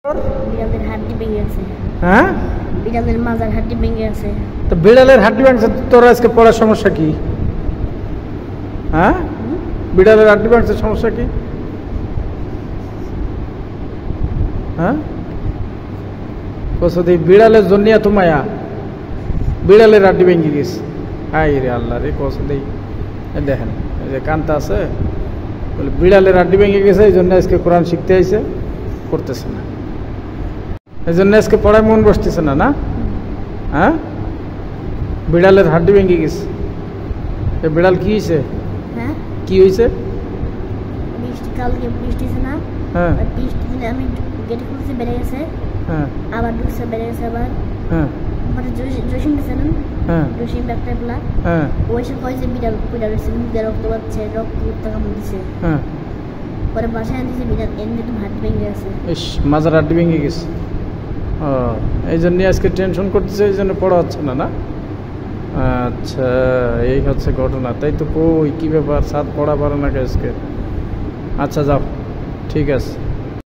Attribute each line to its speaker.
Speaker 1: বিড়ালের হাড্ডি ভেঙে গেছে।
Speaker 2: হ্যাঁ,
Speaker 1: বিড়ালের মাজার হাড্ডি ভেঙে গেছে।
Speaker 2: তো বিড়ালের হাড্ডি ভাঙছে, তোর আজকে পড়ার সমস্যা কি? হ্যাঁ, বিড়ালের হাড্ডি ভাঙছে, সমস্যা কি? হ্যাঁ, কোসদি বিড়ালের জন্য এত মায়া, বিড়ালের হাড্ডি ভেঙে গেছে। আই রে আল্লাহ রে, কোসদি দেখেন এই যে কান্তা আছে, বলে বিড়ালের হাড্ডি ভেঙে গেছে, এই জন্য আজকে কোরআন শিখতে আইছে, করতেছে না, এই জন্য আজকে পড়ায় মন বসতেছে না। না, হ্যাঁ, বিড়ালের হাড্ডি ভেঙে গেছে। বিড়াল কি হয়েছে?
Speaker 1: হ্যাঁ,
Speaker 2: কি হয়েছে?
Speaker 1: বৃষ্টি, কালকে বৃষ্টি হয়েছে না?
Speaker 2: হ্যাঁ,
Speaker 1: বৃষ্টি দিনে আমি গেটে খুলছি, বেড়ে গেছে।
Speaker 2: হ্যাঁ,
Speaker 1: আবার ঢুকছে, বেড়ে গেছে আবার।
Speaker 2: হ্যাঁ,
Speaker 1: মানে জসিম দিছে না?
Speaker 2: হ্যাঁ,
Speaker 1: জসিম ডাক্তার বলা,
Speaker 2: হ্যাঁ,
Speaker 1: ওই সে কয় যে বিড়াল বিড়াল হয়েছে, মুখ দিয়ে রক্ত পাচ্ছে, রক্ত কামড় দিছে।
Speaker 2: হ্যাঁ,
Speaker 1: পরে বাসায় আনতেছে, বিড়াল এমনি তো হাড্ডি ভেঙে গেছে।
Speaker 2: ইস, মাজার হাড্ডি ভেঙে গেছে। ও, এই জন্যই আজকে টেনশন করতেছে, এই জন্য পড়া হচ্ছে না। না, আচ্ছা, এই হচ্ছে ঘটনা। তাই তো কই, কি ব্যাপার, সাত পড়া পারে না আজকে? আচ্ছা যাও, ঠিক আছে।